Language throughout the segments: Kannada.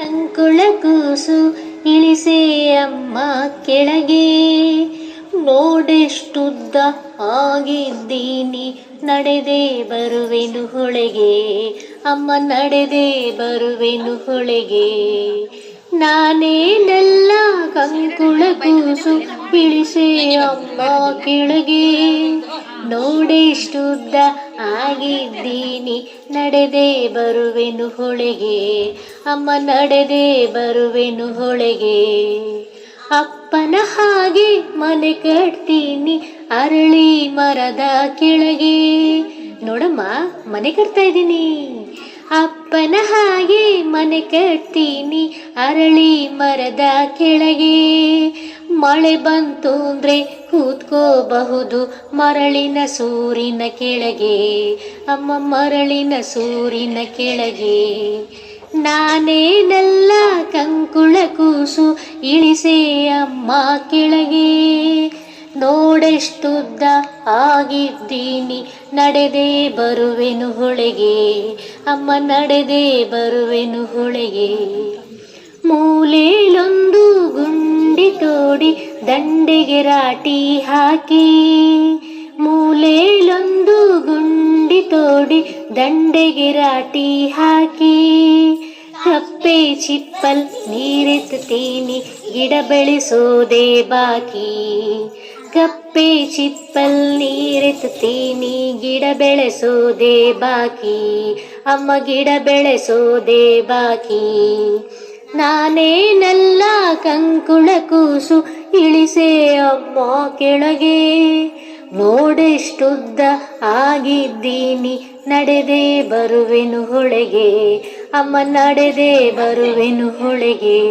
ಕಂಕುಳ ಕೂಸು ಇಳಿಸೇ ಅಮ್ಮ ಕೆಳಗೆ, ನೋಡೆಷ್ಟುದ್ದ ಆಗಿದ್ದೀನಿ, ನಡೆದೇ ಬರುವೆನು ಹೊಳೆಗೆ, ಅಮ್ಮ ನಡೆದೇ ಬರುವೆನು ಹೊಳೆಗೆ. ನಾನೇನೆಲ್ಲ ಕಂಕುಳ ಕೂಸು ಇಳಿಸೇ ಅಮ್ಮ ಕೆಳಗೆ, ನೋಡೆಷ್ಟುದ್ದ ಆಗಿದ್ದೀನಿ, ನಡೆದೇ ಬರುವೆನು ಹೊಳೆಗೆ, ಅಮ್ಮ ನಡೆದೇ ಬರುವೆನು ಹೊಳೆಗೆ. ಅಪ್ಪನ ಹಾಗೆ ಮನೆ ಕಟ್ತೀನಿ ಅರಳಿ ಮರದ ಕೆಳಗೆ, ನೋಡಮ್ಮ ಮನೆ ಕಟ್ತಾ ಇದ್ದೀನಿ. ಅಪ್ಪನ ಹಾಗೆ ಮನೆ ಕಟ್ತೀನಿ ಅರಳಿ ಮರದ ಕೆಳಗೆ, ಮಳೆ ಬಂತು ಅಂದ್ರೆ ಕೂತ್ಕೋಬಹುದು ಮರಳಿನ ಸೂರಿನ ಕೆಳಗೆ, ಅಮ್ಮ ಮರಳಿನ ಸೂರಿನ ಕೆಳಗೆ. ನಾನೇನೆಲ್ಲ ಕಂಕುಳ ಕೂಸು ಇಳಿಸೇ ಅಮ್ಮ ಕೆಳಗೆ, ನೋಡೆಷ್ಟುದ್ದ ಆಗಿದ್ದೀನಿ, ನಡೆದೇ ಬರುವೆನು ಹೊಳೆಗೆ, ಅಮ್ಮ ನಡೆದೇ ಬರುವೆನು ಹೊಳೆಗೆ. ಮೂಲೆಯಲ್ಲೊಂದು ಗುಂಡಿ ತೋಡಿ ದಂಡೆಗೆ ರಾಟಿ ಹಾಕಿ, ಮೂಲೆಯಲ್ಲೊಂದು ಗುಂಡಿ ತೋಡಿ ದಂಡೆಗೆ ರಾಟಿ ಹಾಕಿ, ಕಪ್ಪೆ ಚಿಪ್ಪಲ್ ನೀರೆತ್ತೀನಿ ಗಿಡ ಬೆಳೆಸೋದೇ ಬಾಕಿ, ಕಪ್ಪೆ ಚಿಪ್ಪಲ್ ನೀರೆತ್ತೀನಿ ಗಿಡ ಬೆಳೆಸೋದೇ ಬಾಕಿ, ಅಮ್ಮ ಗಿಡ ಬೆಳೆಸೋದೇ ಬಾಕಿ. ನಾನೇನೆಲ್ಲ ಕಂಕುಳ ಕೂಸು ಇಳಿಸೇ ಅಮ್ಮ ಕೆಳಗೆ, ನೋಡೆಷ್ಟುದ್ದ ಆಗಿದ್ದೀನಿ, ನಡೆದೇ ಬರುವೆನು ಹೊಳೆಗೆ, ಅಮ್ಮ ನಡೆದೇ ಬರುವೆನು ಹೊಳೆಗೆ.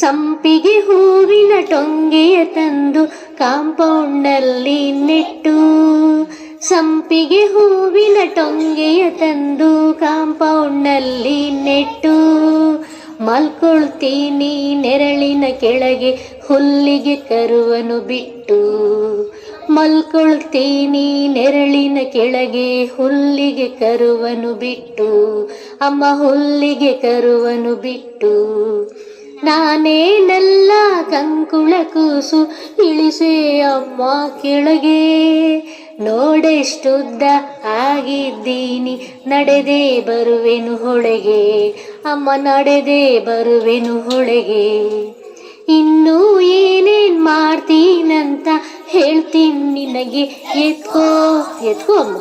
ಸಂಪಿಗೆ ಹೂವಿನ ಟೊಂಗೆಯ ತಂದು ಕಾಂಪೌಂಡ್ನಲ್ಲಿ ನೆಟ್ಟು, ಸಂಪಿಗೆ ಹೂವಿನ ಟೊಂಗೆಯ ತಂದು ಕಾಂಪೌಂಡ್ನಲ್ಲಿ ನೆಟ್ಟು, ಮಲ್ಕೊಳ್ತೀನಿ ನೆರಳಿನ ಕೆಳಗೆ ಹುಲ್ಲಿಗೆ ಕರುವನು ಬಿಟ್ಟು, ಮಲ್ಕೊಳ್ತೀನಿ ನೆರಳಿನ ಕೆಳಗೆ ಹುಲ್ಲಿಗೆ ಕರುವನು ಬಿಟ್ಟು, ಅಮ್ಮ ಹುಲ್ಲಿಗೆ ಕರುವನು ಬಿಟ್ಟು. ನಾನೇನೆಲ್ಲ ಕಂಕುಳ ಕೂಸು ಇಳಿಸೇ ಅಮ್ಮ ಕೆಳಗೆ, ನೋಡೆಷ್ಟುದ್ದ ಆಗಿದ್ದೀನಿ, ನಡೆದೇ ಬರುವೆನು ಹೊಳೆಗೆ, ಅಮ್ಮ ನಡೆದೇ ಬರುವೆನು ಹೊಳೆಗೆ. ಇನ್ನೂ ಏನೇನ್ ಮಾಡ್ತೀನಂತ ಹೇಳ್ತೀನಿ ನಿನಗೆ, ಎತ್ಕೋ ಎತ್ಕೋ ಅಮ್ಮ.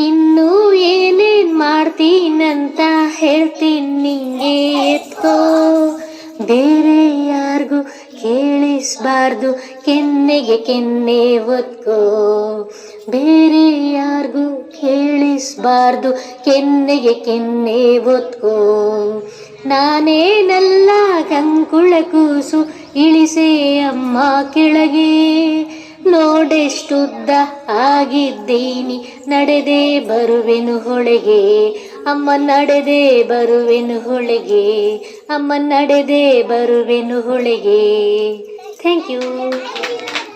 ಇನ್ನೂ ಏನೇನ್ ಮಾಡ್ತೀನಂತ ಹೇಳ್ತೀನಿ ನಿಂಗೆ, ಎತ್ಕೋ. ಬೇರೆ ಯಾರಿಗೂ ಕೇಳಿಸ್ಬಾರ್ದು ಕೆನ್ನೆಗೆ ಕೆನ್ನೆ ಒತ್ಕೋ, ಬೇರೆ ಯಾರಿಗೂ ಕೇಳಿಸ್ಬಾರ್ದು ಕೆನ್ನೆಗೆ ಕೆನ್ನೆ ಒತ್ಕೋ. ನಾನೇನೆಲ್ಲ ಕಂಕುಳ ಕೂಸು ಇಳಿಸೇ ಅಮ್ಮ ಕೆಳಗೆ, ನೋಡೆಷ್ಟುದ್ದ ಆಗಿದ್ದೀನಿ, ನಡೆದೇ ಬರುವೆನು ಹೊಳೆಗೆ, ಅಮ್ಮ ನಡೆದೇ ಬರುವೆನು ಹೊಳೆಗೆ, ಅಮ್ಮ ನಡೆದೇ ಬರುವೆನು ಹೊಳೆಗೆ. Thank you.